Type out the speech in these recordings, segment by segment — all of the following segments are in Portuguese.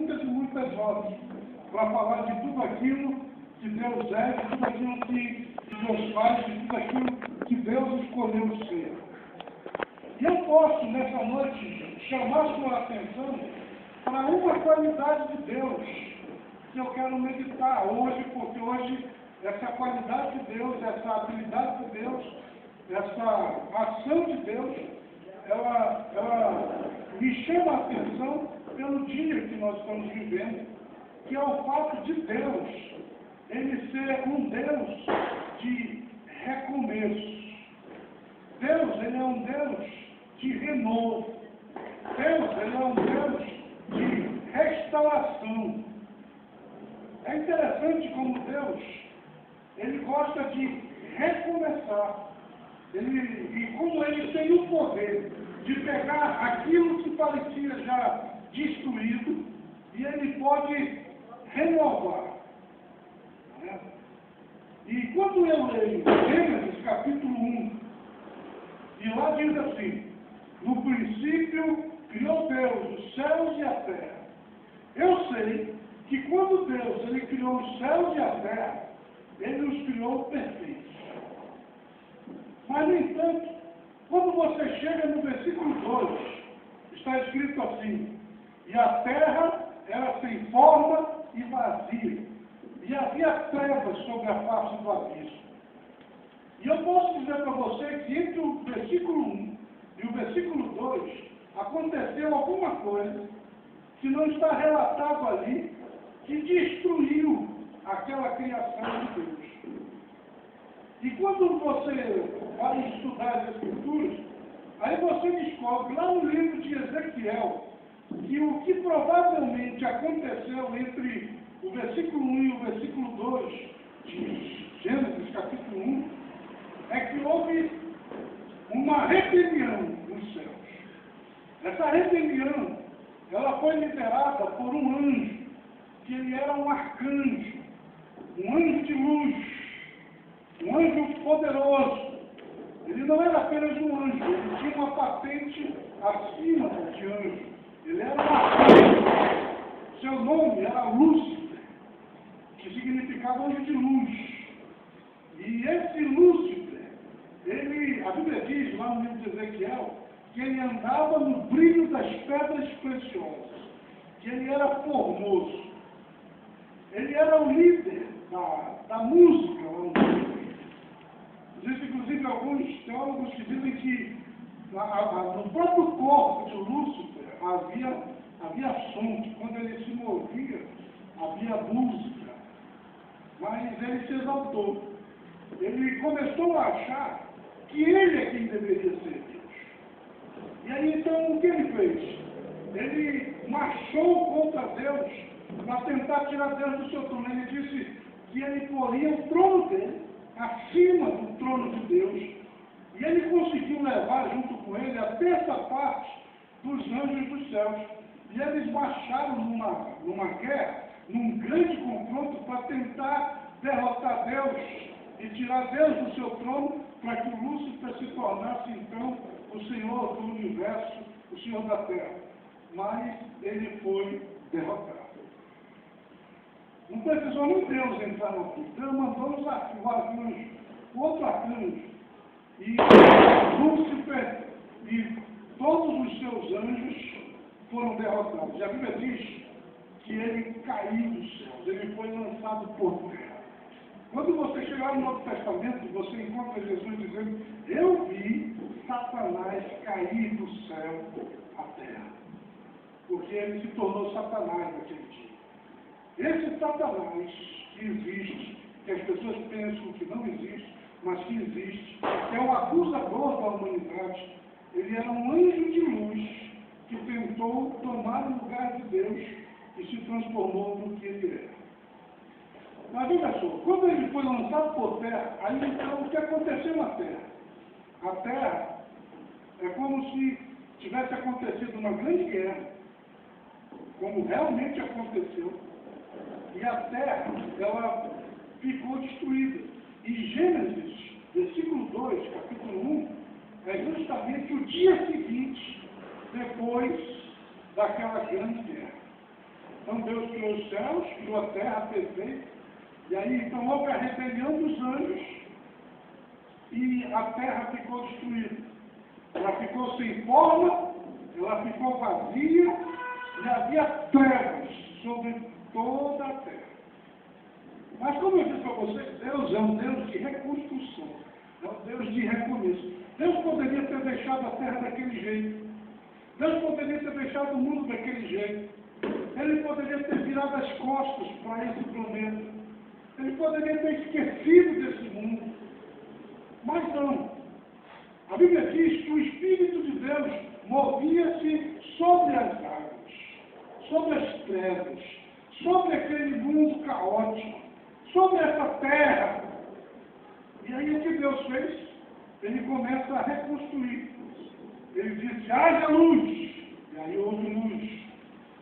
de muitas horas para falar de tudo aquilo que Deus é, de tudo aquilo que Deus faz, de tudo aquilo que Deus escolheu ser. E eu posso, nessa noite, chamar sua atenção para uma qualidade de Deus que eu quero meditar hoje, porque hoje essa qualidade de Deus, essa habilidade de Deus, essa ação de Deus, ela me chama a atenção pelo dia que nós estamos vivendo, que é o fato de Deus, ele ser um Deus de recomeço. Deus, ele é um Deus de renovo. Deus, ele é um Deus de restauração. É interessante como Deus, ele gosta de recomeçar. E como ele tem o poder de pegar aquilo que parecia já destruído, e ele pode renovar. Né? E quando eu leio Gênesis capítulo 1, e lá diz assim: no princípio criou Deus os céus e a terra. Eu sei que quando Deus ele criou os céus e a terra, ele os criou perfeitos. Mas, no entanto, quando você chega no versículo 2, está escrito assim: e a terra era sem forma e vazia, e havia trevas sobre a face do abismo. E eu posso dizer para você que entre o versículo 1 e o versículo 2, aconteceu alguma coisa que não está relatado ali, que destruiu aquela criação de Deus. E quando você vai estudar as Escrituras, aí você descobre lá no livro de Ezequiel, que o que provavelmente aconteceu entre o versículo 1 e o versículo 2 de Gênesis capítulo 1, é que houve uma rebelião nos céus. Essa rebelião, ela foi liderada por um anjo, que ele era um arcanjo, um anjo de luz, um anjo poderoso. Ele não era apenas um anjo, ele tinha uma patente acima de anjo. Ele era um arcanjo. Seu nome era Lúcifer, que significava anjo de luz. E esse Lúcifer, a Bíblia diz lá no livro de Ezequiel, que ele andava no brilho das pedras preciosas, que ele era formoso. Ele era o líder da música lá no mundo. Existem, inclusive, alguns teólogos que dizem que no próprio corpo de Lúcifer havia som, que quando ele se movia, havia música. Mas ele se exaltou. Ele começou a achar que ele é quem deveria ser Deus. E aí, então, o que ele fez? Ele marchou contra Deus para tentar tirar Deus do seu trono. Ele disse que ele poria o trono dele acima do trono de Deus. E ele conseguiu levar junto com ele a terça parte dos anjos dos céus. E eles marcharam numa guerra, num grande confronto, para tentar derrotar Deus e tirar Deus do seu trono, para que o Lúcifer se tornasse, então, o Senhor do universo, o Senhor da terra. Mas ele foi derrotado. Não precisou nem Deus entrar aqui. Deus mandou o arcanjo, o outro arcanjo. E Lúcifer e todos os seus anjos foram derrotados. E a Bíblia diz que ele caiu dos céus, ele foi lançado por terra. Quando você chegar no Novo Testamento, você encontra Jesus dizendo: eu vi Satanás cair do céu à terra. Porque ele se tornou Satanás naquele dia. Esse Satanás que existe, que as pessoas pensam que não existe, mas que existe, que é o acusador da humanidade, ele era um anjo de luz que tentou tomar o lugar de Deus e se transformou no que ele era. Mas veja só, quando ele foi lançado por terra, aí então o que aconteceu na terra? A terra é como se tivesse acontecido uma grande guerra, como realmente aconteceu, e a terra, ela ficou destruída. E Gênesis, versículo 2, capítulo 1, é justamente o dia seguinte, depois daquela grande guerra. Então Deus criou os céus, criou a terra perfeita, e aí então houve a rebelião dos anjos, e a terra ficou destruída. Ela ficou sem forma, ela ficou vazia, e havia trevas sobre toda a terra. Mas como eu disse para vocês, Deus é um Deus de reconstrução, é um Deus de recomeço. Deus poderia ter deixado a terra daquele jeito. Deus poderia ter deixado o mundo daquele jeito. Ele poderia ter virado as costas para esse planeta. Ele poderia ter esquecido desse mundo. Mas não. A Bíblia diz que o Espírito de Deus movia-se sobre as águas, sobre as trevas, sobre aquele mundo caótico, sobre essa terra. E aí o que Deus fez? Ele começa a reconstruir. Ele disse, haja luz. E aí houve luz.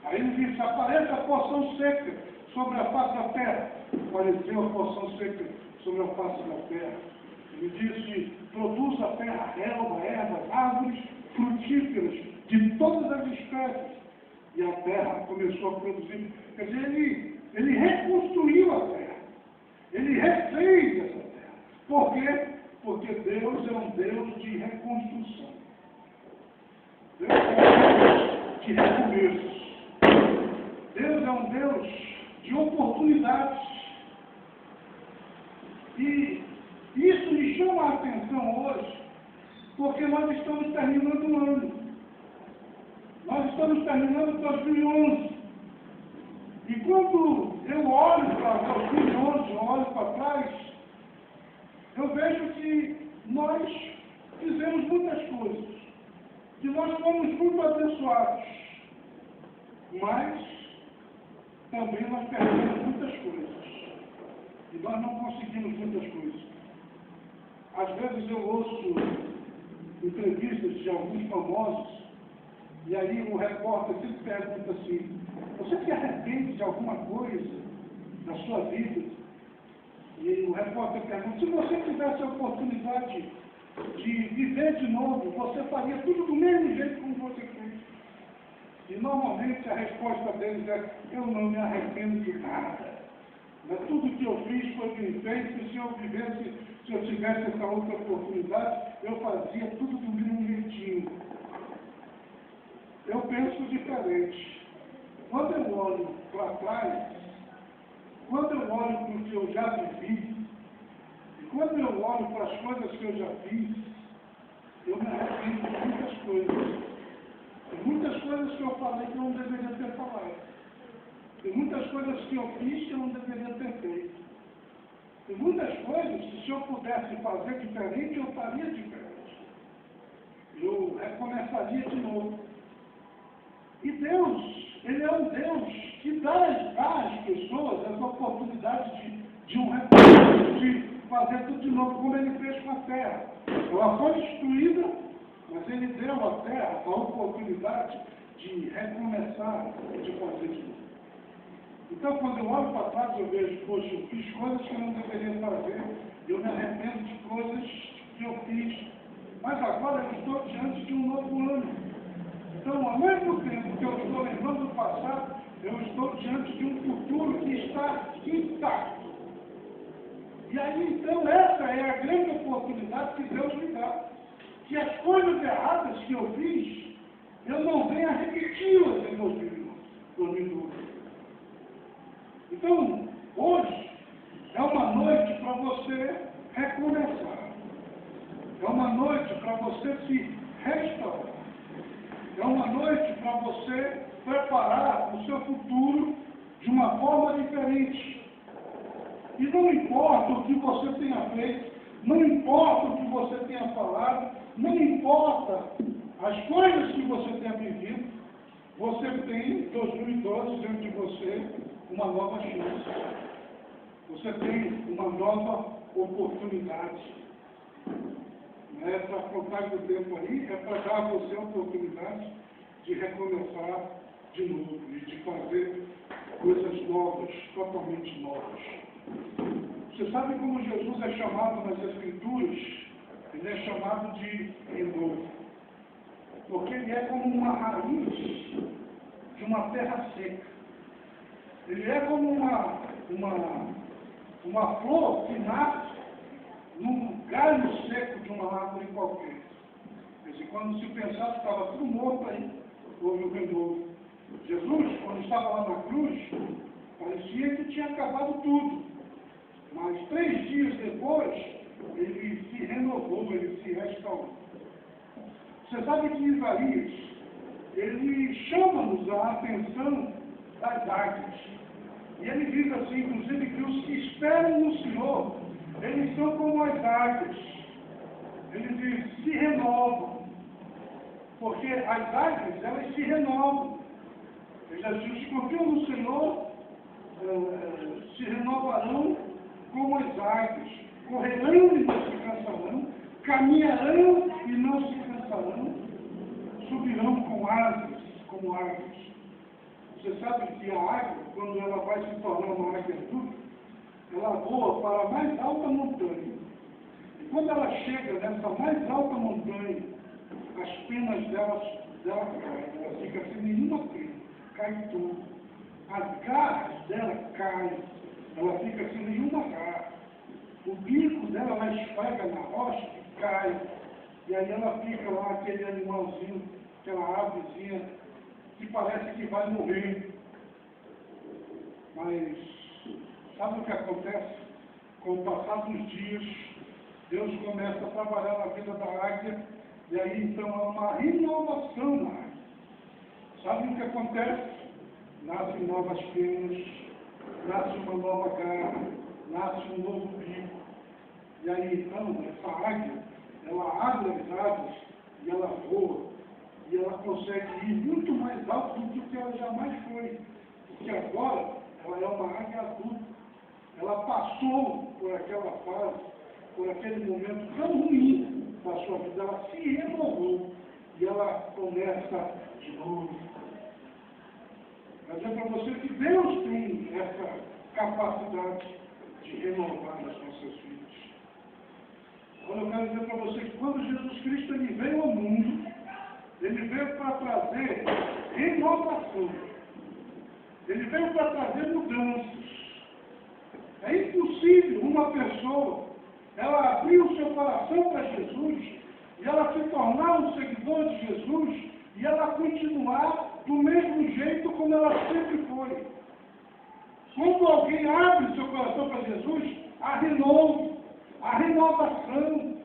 Aí ele disse, apareça a porção seca sobre a face da terra. Apareceu a porção seca sobre a face da terra. Ele disse, produz a terra relva, ervas, árvores frutíferas de todas as espécies. E a terra começou a produzir. Quer dizer, ele reconstruiu a terra. Ele refez essa terra. Por quê? Porque Deus é um Deus de reconstrução. Deus é um Deus de recomeços. Deus é um Deus de oportunidades. E isso me chama a atenção hoje, porque nós estamos terminando um ano. Nós estamos terminando 2011. E quando eu olho para 2011, eu olho para trás, eu vejo que nós fizemos muitas coisas. Que nós fomos muito abençoados. Mas também nós perdemos muitas coisas. E nós não conseguimos muitas coisas. Às vezes eu ouço entrevistas de alguns famosos, e aí o repórter sempre pergunta assim, você se arrepende de alguma coisa da sua vida? E o repórter pergunta, se você tivesse a oportunidade de viver de novo, você faria tudo do mesmo jeito como você fez? E normalmente a resposta deles é, eu não me arrependo de nada. Mas tudo que eu fiz foi bem feito, e se eu tivesse essa outra oportunidade, eu fazia tudo do mesmo jeitinho. Eu penso diferente. Quando eu olho para trás, quando eu olho para o que eu já vivi, e quando eu olho para as coisas que eu já fiz, eu me arrependo de muitas coisas. Tem muitas coisas que eu falei que eu não deveria ter falado. Tem muitas coisas que eu fiz que eu não deveria ter feito. Tem muitas coisas que se eu pudesse fazer diferente, eu faria diferente. Eu recomeçaria de novo. E Deus, Ele é um Deus que dá às pessoas essa oportunidade de um recomeço, de fazer tudo de novo, como Ele fez com a terra. Ela foi destruída, mas Ele deu à terra a oportunidade de recomeçar, de fazer de novo. Então, quando eu olho para trás, eu vejo, poxa, eu fiz coisas que eu não deveria fazer, eu me arrependo de coisas que eu fiz, mas agora eu estou diante de um novo ano. Então, ao mesmo tempo que eu estou lembrando do passado, eu estou diante de um futuro que está intacto. E aí, então, essa é a grande oportunidade que Deus me dá. Que as coisas erradas que eu fiz, eu não venha repeti-las em 2012. Então, hoje é uma noite para você recomeçar. É uma noite para você se restaurar. É uma noite para você preparar o seu futuro de uma forma diferente. E não importa o que você tenha feito, não importa o que você tenha falado, não importa as coisas que você tenha vivido, você tem 2012 diante de você uma nova chance. Você tem uma nova oportunidade. Não é para contar o tempo aí, é para dar a você a oportunidade de recomeçar de novo e de fazer coisas novas, totalmente novas. Você sabe como Jesus é chamado nas Escrituras? Ele é chamado de renovo. Porque ele é como uma raiz de uma terra seca. Ele é como uma flor que nasce num galho seco de uma árvore qualquer. Quer dizer, quando se pensava que estava tudo morto aí, houve o renovo. Jesus, quando estava lá na cruz, parecia que tinha acabado tudo. Mas 3 dias depois, ele se renovou, ele se restaurou. Você sabe que Isaías, ele chama-nos a atenção das águias. E ele diz assim, inclusive, que os que esperam no Senhor, eles são como as águias. Ele diz, se renovam. Porque as águias, elas se renovam. Ele diz, os que confiam no Senhor, se renovarão como as águias. Correrão e não se cansarão, caminharão e não se cansarão, subirão com asas, como águias. Você sabe que a águia, quando ela vai se tornar uma águia adulta, ela voa para a mais alta montanha. E quando ela chega nessa mais alta montanha, as penas dela caem, ela fica sem nenhuma pena, cai tudo. As garras dela caem, ela fica sem nenhuma garra. O bico dela, ela esfrega na rocha e cai. E aí ela fica lá, aquele animalzinho, aquela avezinha, que parece que vai morrer. Mas, sabe o que acontece? Com o passar dos dias, Deus começa a trabalhar na vida da águia, e aí então há uma renovação na águia. Sabe o que acontece? Nascem novas penas, nasce uma nova garra, nasce um novo bico. E aí então, essa águia, ela abre as asas e ela voa. E ela consegue ir muito mais alto do que ela jamais foi. Porque agora ela é uma águia adulta. Ela passou por aquela fase, por aquele momento tão ruim da sua vida. Ela se renovou e ela começa de novo. Mas é para você que Deus tem essa capacidade de renovar as nossas vidas. Agora eu quero dizer para você que quando Jesus Cristo ele veio ao mundo, ele veio para trazer renovação. Ele veio para trazer mudanças. É impossível uma pessoa, ela abrir o seu coração para Jesus, e ela se tornar um seguidor de Jesus, e ela continuar do mesmo jeito como ela sempre foi. Quando alguém abre o seu coração para Jesus, há renovo, há renovação,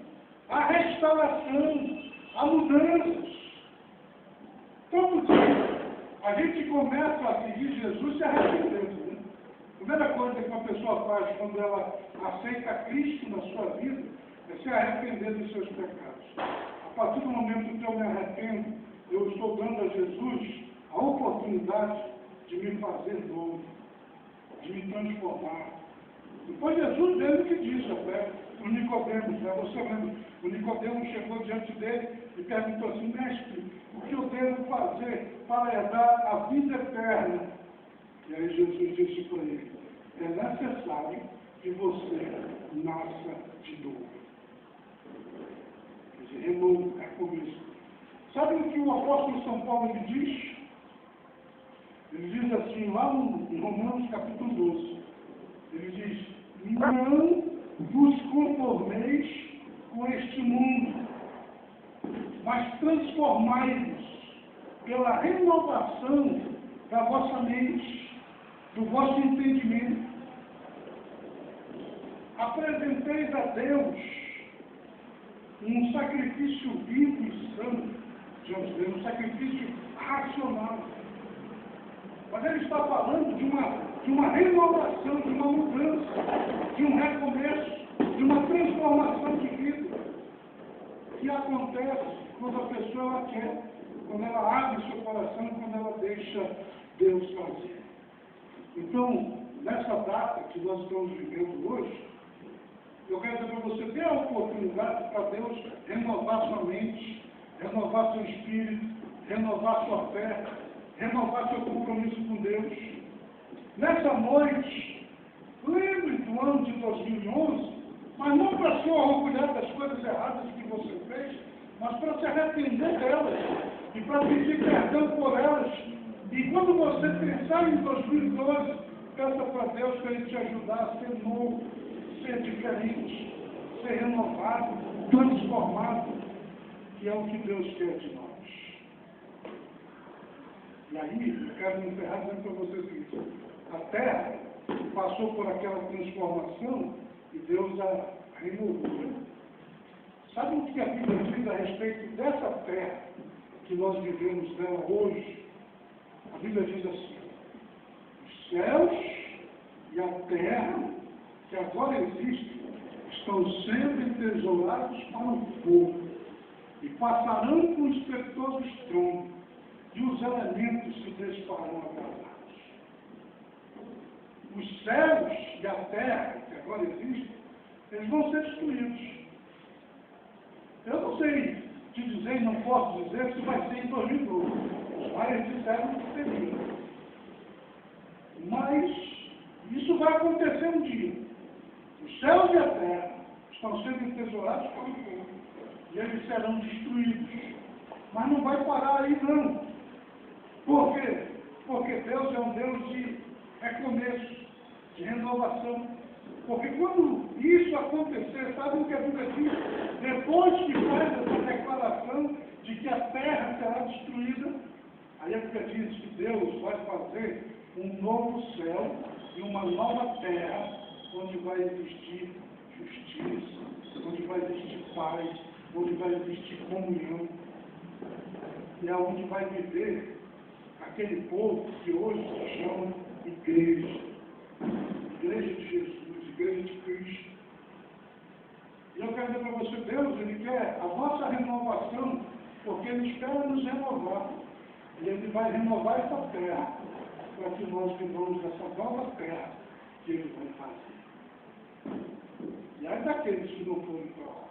há restauração, há mudanças. Todo dia a gente começa a seguir Jesus se arrependendo. Né? A primeira coisa que uma pessoa faz quando ela aceita Cristo na sua vida é se arrepender dos seus pecados. A partir do momento que eu me arrependo, eu estou dando a Jesus a oportunidade de me fazer novo, de me transformar. Depois Jesus mesmo que disse até o Nicodemos, né? Você lembra? O Nicodemos chegou diante dele e perguntou assim, mestre, o que eu devo fazer para herdar a vida eterna? E aí Jesus disse para ele, é necessário que você nasça de novo. Quer dizer, renovo, é começo. Sabe o que o apóstolo São Paulo lhe diz? Ele diz assim, lá em Romanos capítulo 12, ele diz, não vos conformeis com este mundo, mas transformai-vos pela renovação da vossa mente, do vosso entendimento. Apresenteis a Deus um sacrifício vivo e santo, diante dele, um sacrifício racional. Mas ele está falando de uma renovação, de uma mudança, de um recomeço, de uma transformação de vida que acontece quando a pessoa ela quer, quando ela abre seu coração, quando ela deixa Deus fazer. Então, nessa data que nós estamos vivendo hoje, eu quero dizer para você, dê a oportunidade para Deus renovar sua mente, renovar seu espírito, renovar sua fé, renovar seu compromisso com Deus. Nessa noite, lembre do ano de 2011, mas não para se orgulhar das coisas erradas que você fez, mas para se arrepender delas e para pedir perdão por elas. E quando você pensar em 2012, Peça para Deus para Ele te ajudar a ser novo, ser diferente, ser renovado, transformado, que é o que Deus quer de nós. E aí, eu quero encerrar dizendo para vocês o seguinte: a terra passou por aquela transformação e Deus a renovou. Sabe o que a Bíblia diz a respeito dessa terra que nós vivemos nela hoje? A Bíblia diz assim: os céus e a terra, que agora existem, estão sendo entesourados para o fogo, e passarão com espantoso estrondo, e os elementos se desfarão abrasados. Os céus e a terra, que agora existem, eles vão ser destruídos. Eu não sei te dizer, não posso dizer se vai ser em 2012. Mas eles disseram que seria. Mas isso vai acontecer um dia. Os céus e a terra estão sendo entesourados para o fogo. E eles serão destruídos. Mas não vai parar aí, não. Por quê? Porque Deus é um Deus de recomeço, de renovação. Porque quando isso acontecer, sabe o que a Bíblia diz? Depois que faz essa declaração de que a terra será destruída, aí a Bíblia diz que Deus vai fazer um novo céu e uma nova terra, onde vai existir justiça, onde vai existir paz, onde vai existir comunhão, e é onde vai viver aquele povo que hoje se chama igreja. Igreja de Jesus, igreja de Cristo. E eu quero dizer para você, Deus, Ele quer a nossa renovação, porque Ele espera nos renovar. E Ele vai renovar essa terra, para que nós vivamos essa nova terra que Ele vai fazer. E aí daqueles que não forem para lá.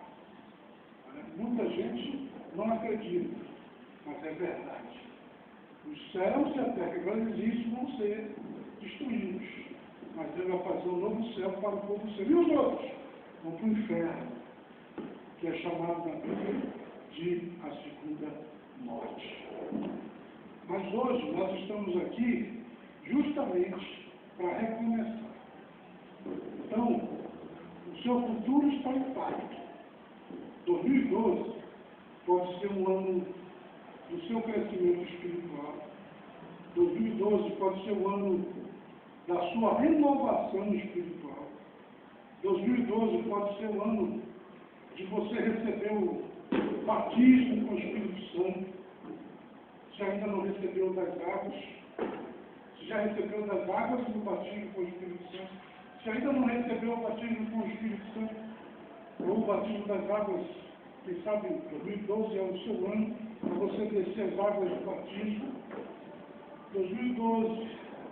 Muita gente não acredita, mas é verdade. Os céus e a terra que agora existem vão ser destruídos. Mas Ele vai fazer um novo céu para o povo seu. E os outros vão para o inferno, que é chamado na Bíblia de a segunda morte. Mas hoje nós estamos aqui justamente para recomeçar. Então, o seu futuro está intacto. 2012 pode ser um ano do seu crescimento espiritual. 2012 pode ser um ano da sua renovação espiritual. 2012 pode ser um ano de você receber o batismo com o Espírito Santo. Se ainda não recebeu das águas, se já recebeu das águas o batismo com o Espírito Santo, se ainda não recebeu o batismo com o Espírito Santo, ou o batismo das águas, quem sabe 2012 é o seu ano para você descer as águas do batismo. 2012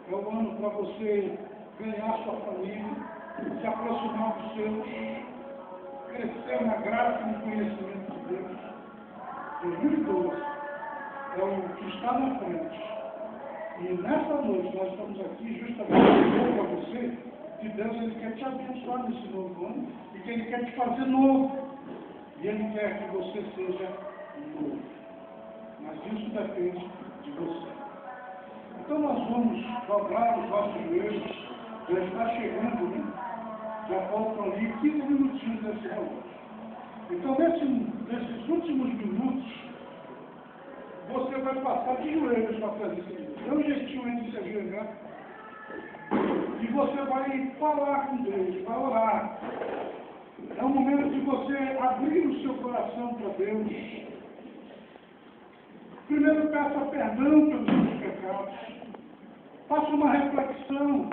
é o ano para você ganhar sua família, se aproximar dos seus, crescer na graça e no conhecimento de Deus. 2012 é o que está na frente. E nessa noite nós estamos aqui justamente para dizer para você que Deus Ele quer te abençoar nesse novo ano e que Ele quer te fazer novo. E Ele quer que você seja novo. Mas isso depende de você. Então nós vamos dobrar os nossos joelhos. Já está chegando, né? Já faltam ali 15 minutinhos desse relógio. Então nesses últimos minutos, você vai passar de joelhos para fazer isso. Dê um jeitinho aí de se ajoelhar. E você vai falar com Deus, vai orar. É o momento de você abrir o seu coração para Deus. Primeiro peça perdão pelos seus pecados. Faça uma reflexão.